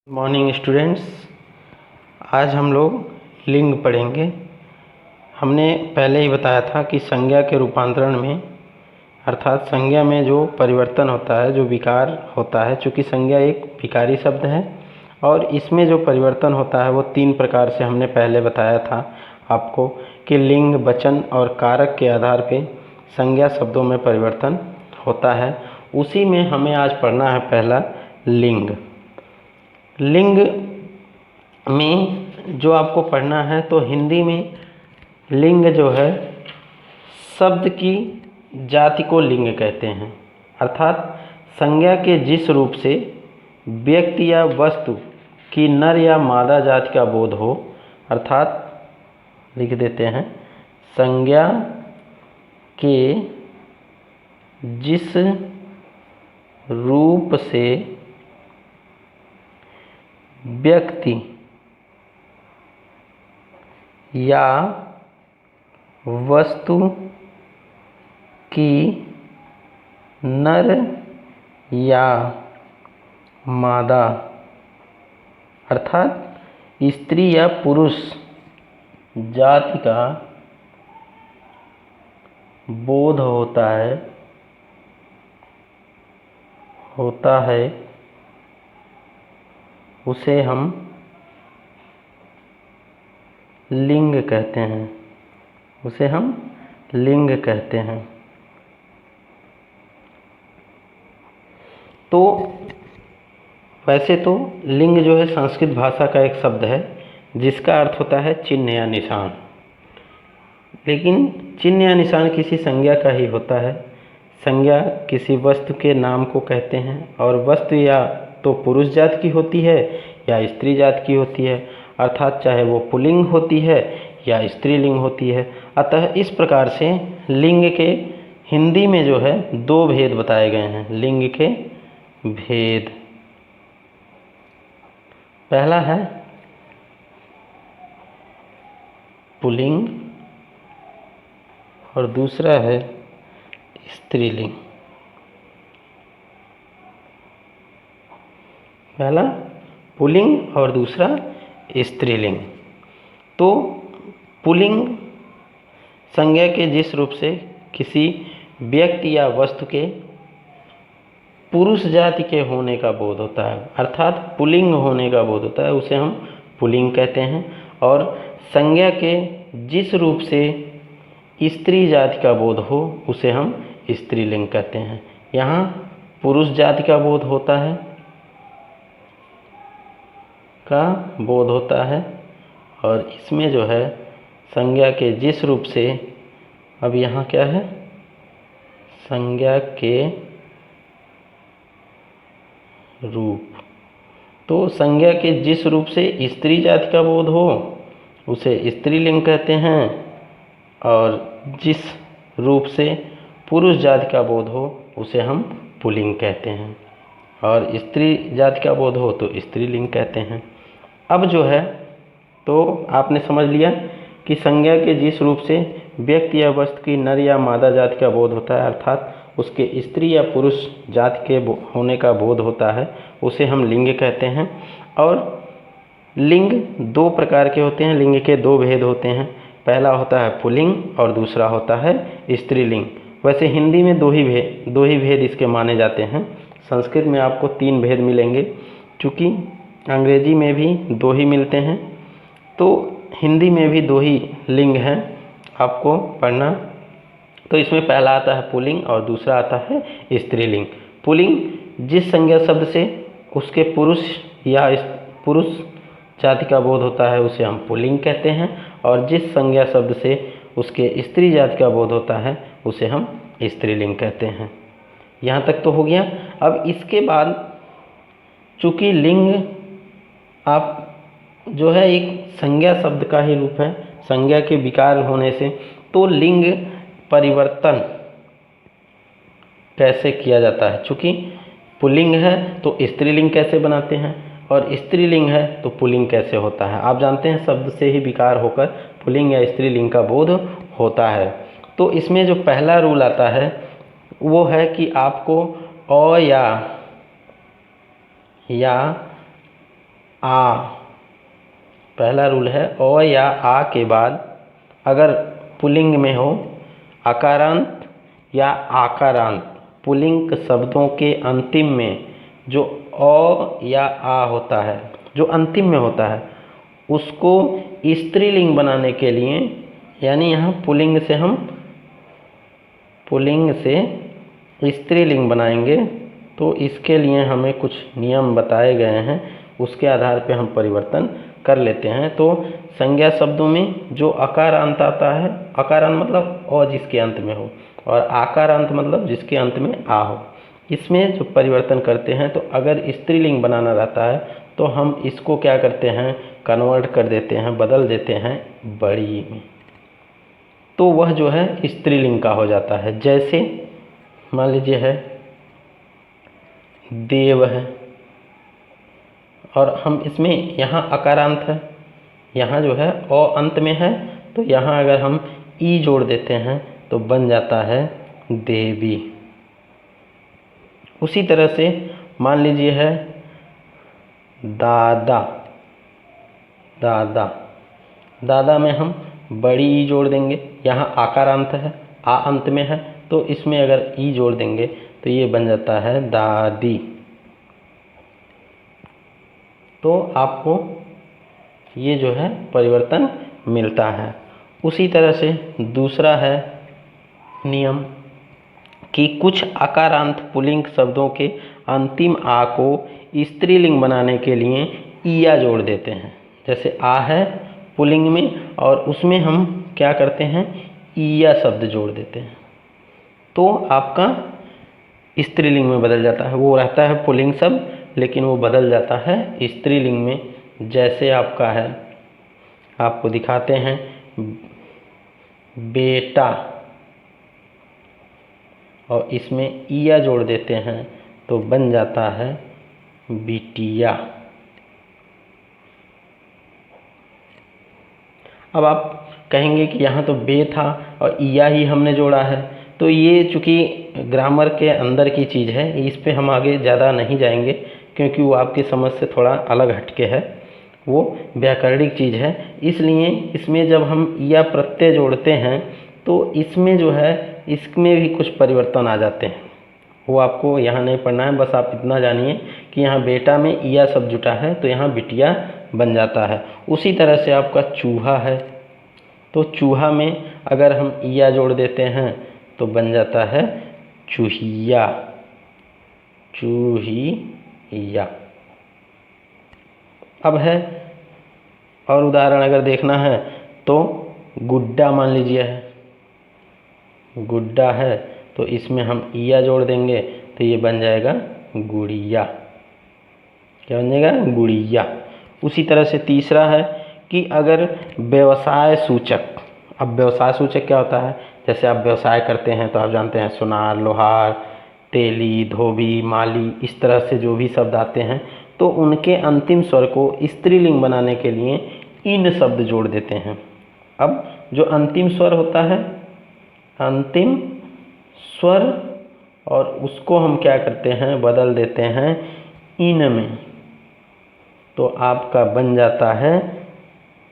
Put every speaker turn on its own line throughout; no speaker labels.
Morning students, आज हम लोग लिंग पढ़ेंगे। हमने पहले ही बताया था कि संज्ञा के रूपांतरण में अर्थात संज्ञा में जो परिवर्तन होता है, जो विकार होता है, चूँकि संज्ञा एक विकारी शब्द है और इसमें जो परिवर्तन होता है वो 3 प्रकार से हमने पहले बताया था आपको कि लिंग, वचन और कारक के आधार पर संज्ञा शब्दों में परिवर्तन होता है। उसी में हमें आज पढ़ना है पहला लिंग। लिंग में जो आपको पढ़ना है तो हिंदी में लिंग जो है शब्द की जाति को लिंग कहते हैं, अर्थात संज्ञा के जिस रूप से व्यक्ति या वस्तु की नर या मादा जाति का बोध हो, अर्थात लिख देते हैं संज्ञा के जिस रूप से व्यक्ति या वस्तु की नर या मादा अर्थात स्त्री या पुरुष जाति का बोध होता है उसे हम लिंग कहते हैं। उसे हम लिंग कहते हैं। तो वैसे तो लिंग जो है संस्कृत भाषा का एक शब्द है जिसका अर्थ होता है चिन्ह या निशान, लेकिन चिन्ह या निशान किसी संज्ञा का ही होता है। संज्ञा किसी वस्तु के नाम को कहते हैं और वस्तु या तो पुरुष जात की होती है या स्त्री जात की होती है, अर्थात चाहे वो पुल्लिंग होती है या स्त्रीलिंग होती है। अतः इस प्रकार से लिंग के हिंदी में जो है 2 भेद बताए गए हैं। लिंग के भेद, पहला है पुल्लिंग और दूसरा है स्त्रीलिंग। पहला पुल्लिंग और दूसरा स्त्रीलिंग। तो पुल्लिंग संज्ञा के जिस रूप से किसी व्यक्ति या वस्तु के पुरुष जाति के होने का बोध होता है, अर्थात पुल्लिंग होने का बोध होता है, उसे हम पुल्लिंग कहते हैं। और संज्ञा के जिस रूप से स्त्री जाति का बोध हो उसे हम स्त्रीलिंग कहते हैं। यहाँ पुरुष जाति का बोध होता है और इसमें जो है संज्ञा के जिस रूप से, अब यहाँ क्या है, संज्ञा के रूप, तो संज्ञा के जिस रूप से स्त्री जाति का बोध हो उसे स्त्रीलिंग कहते हैं और जिस रूप से पुरुष जाति का बोध हो उसे हम पुल्लिंग कहते हैं और स्त्री जाति का बोध हो तो स्त्रीलिंग कहते हैं। अब जो है तो आपने समझ लिया कि संज्ञा के जिस रूप से व्यक्ति या वस्तु की नर या मादा जाति का बोध होता है, अर्थात उसके स्त्री या पुरुष जाति के होने का बोध होता है, उसे हम लिंग कहते हैं। और लिंग 2 प्रकार के होते हैं, लिंग के 2 भेद होते हैं। पहला होता है पुल्लिंग और दूसरा होता है स्त्रीलिंग। वैसे हिंदी में 2 ही भेद इसके माने जाते हैं। संस्कृत में आपको 3 भेद मिलेंगे, चूँकि अंग्रेजी में भी 2 ही मिलते हैं, तो हिंदी में भी 2 ही लिंग हैं आपको पढ़ना। तो इसमें पहला आता है पुल्लिंग और दूसरा आता है स्त्रीलिंग। पुल्लिंग जिस संज्ञा शब्द से उसके पुरुष या पुरुष जाति का बोध होता है उसे हम पुल्लिंग कहते हैं और जिस संज्ञा शब्द से उसके स्त्री जाति का बोध होता है उसे हम स्त्रीलिंग कहते हैं। यहाँ तक तो हो गया। अब इसके बाद चूँकि लिंग आप जो है एक संज्ञा शब्द का ही रूप है, संज्ञा के विकार होने से, तो लिंग परिवर्तन कैसे किया जाता है। चूँकि पुल्लिंग है तो स्त्रीलिंग कैसे बनाते हैं और स्त्रीलिंग है तो पुल्लिंग कैसे होता है। आप जानते हैं शब्द से ही विकार होकर पुल्लिंग या स्त्रीलिंग का बोध होता है। तो इसमें जो पहला रूल आता है वो है कि आपको अ या आ, पहला रूल है अ या आ के बाद अगर पुल्लिंग में हो अकारांत या आकारांत, पुल्लिंग शब्दों के अंतिम में जो अ या आ होता है, जो अंतिम में होता है, उसको स्त्रीलिंग बनाने के लिए, यानी यहाँ पुल्लिंग से हम पुल्लिंग से स्त्रीलिंग बनाएंगे, तो इसके लिए हमें कुछ नियम बताए गए हैं, उसके आधार पे हम परिवर्तन कर लेते हैं। तो संज्ञा शब्दों में जो अकारांत आता है, अकारांत मतलब अ जिसके अंत में हो, और आकारांत मतलब जिसके अंत में आ हो, इसमें जो परिवर्तन करते हैं, तो अगर स्त्रीलिंग बनाना रहता है तो हम इसको क्या करते हैं, कन्वर्ट कर देते हैं, बदल देते हैं बड़ी में, तो वह जो है स्त्रीलिंग का हो जाता है। जैसे मान लीजिए है देव है, और हम इसमें यहाँ अकारांत है, यहाँ जो है अ अंत में है, तो यहाँ अगर हम ई जोड़ देते हैं तो बन जाता है देवी। उसी तरह से मान लीजिए है दादा, दादा, दादा में हम बड़ी ई जोड़ देंगे, यहाँ आकारांत है, आ अंत में है, तो इसमें अगर ई जोड़ देंगे तो ये बन जाता है दादी। तो आपको ये जो है परिवर्तन मिलता है। उसी तरह से दूसरा है नियम कि कुछ अकारांत पुल्लिंग शब्दों के अंतिम आ को स्त्रीलिंग बनाने के लिए ईया जोड़ देते हैं। जैसे आ है पुल्लिंग में और उसमें हम क्या करते हैं, ईया शब्द जोड़ देते हैं, तो आपका स्त्रीलिंग में बदल जाता है। वो रहता है पुल्लिंग शब्द लेकिन वो बदल जाता है स्त्रीलिंग में। जैसे आपका है, आपको दिखाते हैं, बेटा, और इसमें ईया जोड़ देते हैं तो बन जाता है बिटिया। अब आप कहेंगे कि यहाँ तो बे था और ईया ही हमने जोड़ा है, तो ये चूँकि ग्रामर के अंदर की चीज़ है, इस पे हम आगे ज़्यादा नहीं जाएंगे क्योंकि वो आपकी समझ से थोड़ा अलग हटके है, वो व्याकरणिक चीज़ है। इसलिए इसमें जब हम ईया प्रत्यय जोड़ते हैं तो इसमें जो है, इसमें भी कुछ परिवर्तन आ जाते हैं, वो आपको यहाँ नहीं पढ़ना है। बस आप इतना जानिए कि यहाँ बेटा में ईया शब्द जुटा है तो यहाँ बिटिया बन जाता है। उसी तरह से आपका चूहा है, तो चूहा में अगर हम ईया जोड़ देते हैं तो बन जाता है चूहिया, चूहिया। अब है और उदाहरण अगर देखना है तो गुड्डा मान लीजिए है, गुड्डा है तो इसमें हम ईया जोड़ देंगे तो ये बन जाएगा गुड़िया। क्या बन जाएगा, गुड़िया। उसी तरह से तीसरा है कि अगर व्यवसाय सूचक, अब व्यवसाय सूचक क्या होता है, जैसे आप व्यवसाय करते हैं तो आप जानते हैं सुनार, लोहार, तेली, धोबी, माली, इस तरह से जो भी शब्द आते हैं तो उनके अंतिम स्वर को स्त्रीलिंग बनाने के लिए इन शब्द जोड़ देते हैं। अब जो अंतिम स्वर होता है, अंतिम स्वर, और उसको हम क्या करते हैं, बदल देते हैं इन में, तो आपका बन जाता है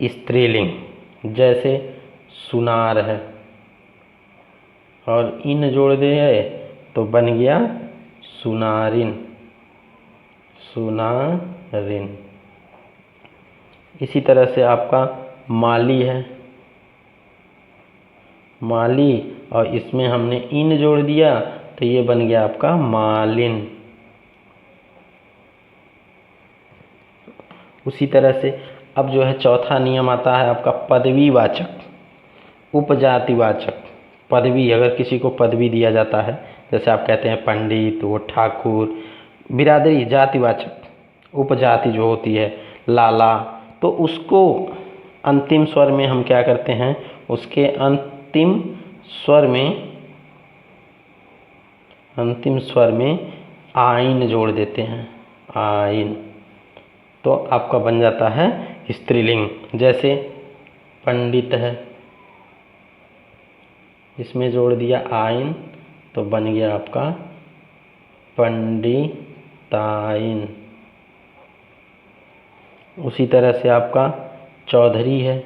स्त्रीलिंग। जैसे सुनार है और इन जोड़ दिए तो बन गया सुनारिन, सुनारिन। इसी तरह से आपका माली है, माली, और इसमें हमने इन जोड़ दिया तो ये बन गया आपका मालिन। उसी तरह से अब जो है चौथा नियम आता है आपका पदवीवाचक, उपजातिवाचक। पदवी, अगर किसी को पदवी दिया जाता है, जैसे आप कहते हैं पंडित, वो ठाकुर, बिरादरी, जातिवाचक उपजाति जो होती है, लाला, तो उसको अंतिम स्वर में हम क्या करते हैं, उसके अंतिम स्वर में आइन जोड़ देते हैं, आइन, तो आपका बन जाता है स्त्रीलिंग। जैसे पंडित है, इसमें जोड़ दिया आइन तो बन गया आपका पंडिताइन। उसी तरह से आपका चौधरी है,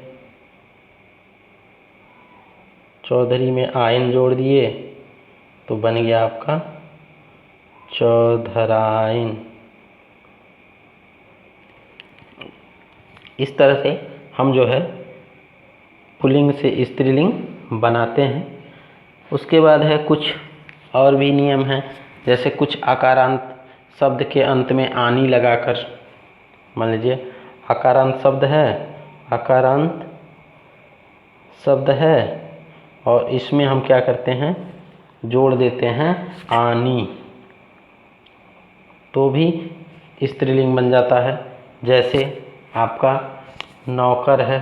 चौधरी में आयन जोड़ दिए तो बन गया आपका चौधरायन। इस तरह से हम जो है पुल्लिंग से स्त्रीलिंग बनाते हैं। उसके बाद है कुछ और भी नियम हैं, जैसे कुछ आकारांत शब्द के अंत में आनी लगाकर, मान लीजिए आकारांत शब्द है, आकारांत शब्द है और इसमें हम क्या करते हैं, जोड़ देते हैं आनी, तो भी स्त्रीलिंग बन जाता है। जैसे आपका नौकर है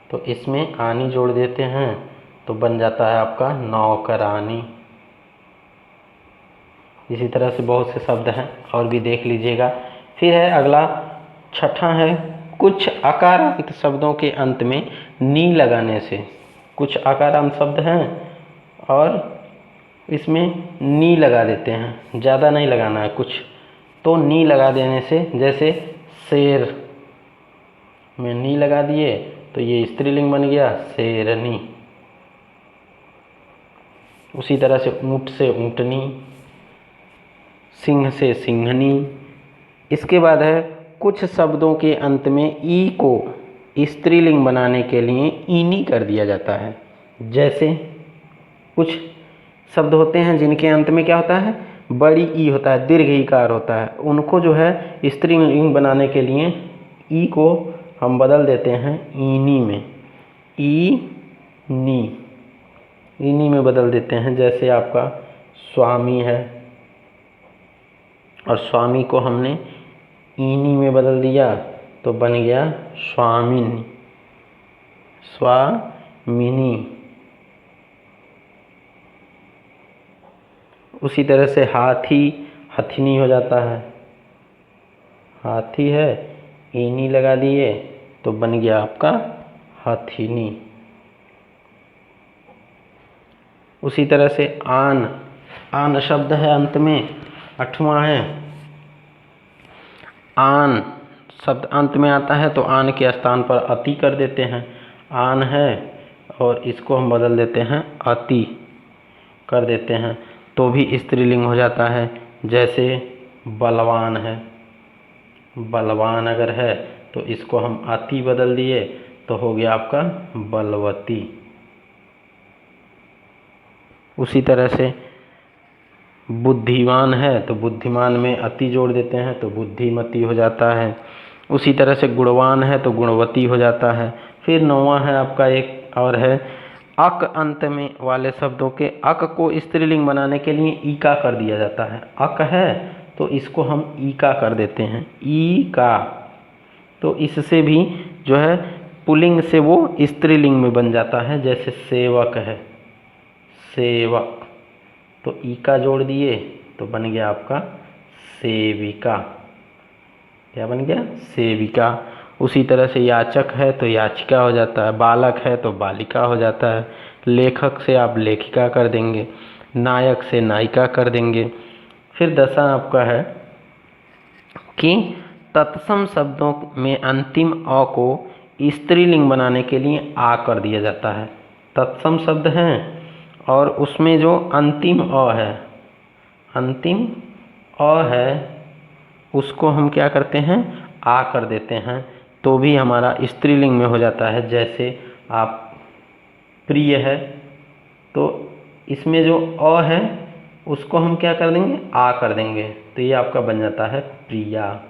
तो इसमें आनी जोड़ देते हैं तो बन जाता है आपका नौकरानी। इसी तरह से बहुत से शब्द हैं और भी देख लीजिएगा। फिर है अगला छठा है, कुछ आकारांत शब्दों के अंत में नी लगाने से। कुछ आकारांत शब्द हैं और इसमें नी लगा देते हैं, ज़्यादा नहीं लगाना है कुछ, तो नी लगा देने से, जैसे शेर में नी लगा दिए तो ये स्त्रीलिंग बन गया शेरनी। उसी तरह से ऊँट से ऊँटनी, सिंह से सिंहनी। इसके बाद है कुछ शब्दों के अंत में ई को स्त्रीलिंग बनाने के लिए ईनी कर दिया जाता है। जैसे कुछ शब्द होते हैं जिनके अंत में क्या होता है, बड़ी ई होता है, दीर्घ ईकार होता है, उनको जो है स्त्रीलिंग बनाने के लिए ई को हम बदल देते हैं ईनी में, ईनी, ईनी में बदल देते हैं। जैसे आपका स्वामी है और स्वामी को हमने ईनी में बदल दिया तो बन गया स्वामिनी, स्वामिनी। उसी तरह से हाथी हथिनी हो जाता है, हाथी है ईनी लगा दिए तो बन गया आपका हथिनी। उसी तरह से आन, आन शब्द है अंत में, आठवां है आन शब्द अंत में आता है तो आन के स्थान पर अति कर देते हैं। आन है और इसको हम बदल देते हैं अति कर देते हैं तो भी स्त्रीलिंग हो जाता है। जैसे बलवान है, बलवान अगर है तो इसको हम अति बदल दिए तो हो गया आपका बलवती। उसी तरह से बुद्धिमान है तो बुद्धिमान में अति जोड़ देते हैं तो बुद्धिमती हो जाता है। उसी तरह से गुणवान है तो गुणवती हो जाता है। फिर नौवां है आपका एक और है, अक अंत में वाले शब्दों के अक को स्त्रीलिंग बनाने के लिए ईका कर दिया जाता है। अक है तो इसको हम ईका कर देते हैं, ईका, तो इससे भी जो है पुल्लिंग से वो स्त्रीलिंग में बन जाता है। जैसे सेवक है, सेवक, तो ईका जोड़ दिए तो बन गया आपका सेविका। क्या बन गया, सेविका। उसी तरह से याचक है तो याचिका हो जाता है, बालक है तो बालिका हो जाता है, लेखक से आप लेखिका कर देंगे, नायक से नायिका कर देंगे। फिर दशा आपका है कि तत्सम शब्दों में अंतिम अ को स्त्रीलिंग बनाने के लिए आ कर दिया जाता है। तत्सम शब्द हैं और उसमें जो अंतिम अ है, अंतिम अ है, उसको हम क्या करते हैं, आ कर देते हैं तो भी हमारा स्त्रीलिंग में हो जाता है। जैसे आप प्रिय है तो इसमें जो अ है उसको हम क्या कर देंगे, आ कर देंगे तो ये आपका बन जाता है प्रिया।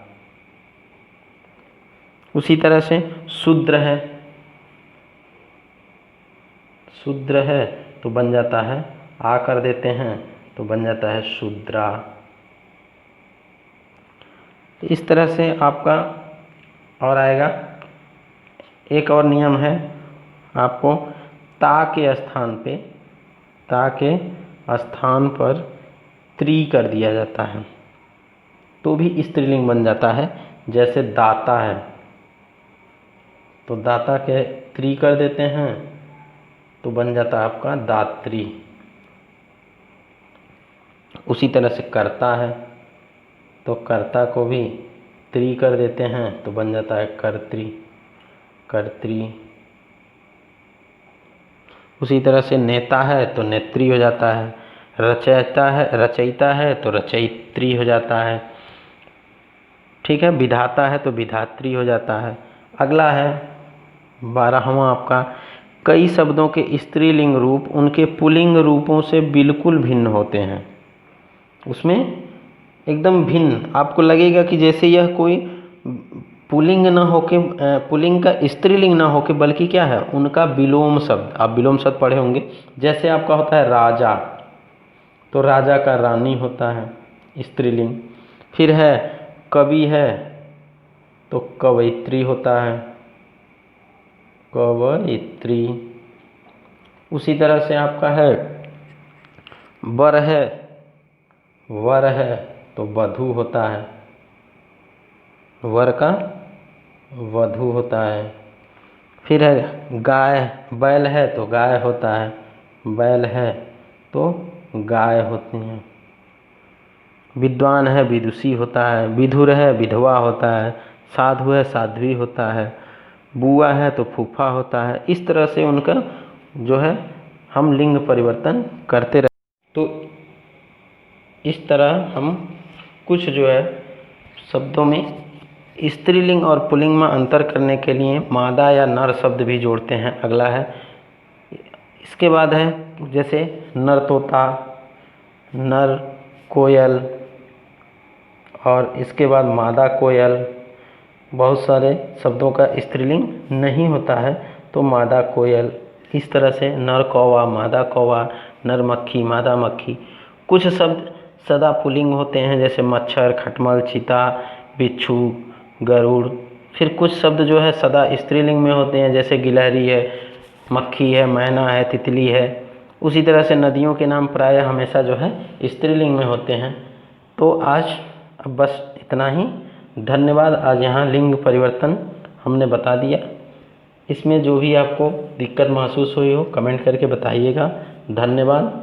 उसी तरह से शूद्र है, शूद्र है तो बन जाता है, आ कर देते हैं तो बन जाता है शूद्रा। इस तरह से आपका और आएगा। एक और नियम है, आपको ता के स्थान पे, ता के स्थान पर त्री कर दिया जाता है तो भी स्त्रीलिंग बन जाता है। जैसे दाता है तो दाता के त्री कर देते हैं तो बन जाता है आपका दात्री। उसी तरह से कर्ता है तो कर्ता को भी त्री कर देते हैं तो बन जाता है कर्त्री, कर्त्री। उसी तरह से नेता है तो नेत्री हो जाता है, रचयिता है तो रचयित्री हो जाता है, ठीक है। विधाता है तो विधात्री हो जाता है। अगला है 12वां आपका, कई शब्दों के स्त्रीलिंग रूप उनके पुल्लिंग रूपों से बिल्कुल भिन्न होते हैं। उसमें एकदम भिन्न, आपको लगेगा कि जैसे यह कोई पुल्लिंग ना होके, पुल्लिंग का स्त्रीलिंग ना होके, बल्कि क्या है उनका विलोम शब्द। आप विलोम शब्द पढ़े होंगे, जैसे आपका होता है राजा, तो राजा का रानी होता है स्त्रीलिंग। फिर है कवि है तो कवयित्री होता है, कवयित्री। उसी तरह से आपका है वर है तो वधू होता है, वर का वधू होता है। फिर है गाय, बैल है तो गाय होता है, बैल है तो गाय होती हैं। विद्वान है विदुषी होता है, विधुर है विधवा होता है, साधु है साध्वी होता है, बुआ है तो फूफा होता है। इस तरह से उनका जो है हम लिंग परिवर्तन करते रहे। तो इस तरह हम कुछ जो है शब्दों में स्त्रीलिंग और पुल्लिंग में अंतर करने के लिए मादा या नर शब्द भी जोड़ते हैं। अगला है, इसके बाद है जैसे नर तोता, नर कोयल, और इसके बाद मादा कोयल। बहुत सारे शब्दों का स्त्रीलिंग नहीं होता है तो मादा कोयल। इस तरह से नर कौवा, मादा कौवा, नर मक्खी, मादा मक्खी। कुछ शब्द सदा पुल्लिंग होते हैं जैसे मच्छर, खटमल, चीता, बिच्छू, गरुड़। फिर कुछ शब्द जो है सदा स्त्रीलिंग में होते हैं जैसे गिलहरी है, मक्खी है, मैना है, तितली है। उसी तरह से नदियों के नाम प्रायः हमेशा जो है स्त्रीलिंग में होते हैं। तो आज बस इतना ही। धन्यवाद। आज यहाँ लिंग परिवर्तन हमने बता दिया। इसमें जो भी आपको दिक्कत महसूस हुई हो कमेंट करके बताइएगा। धन्यवाद।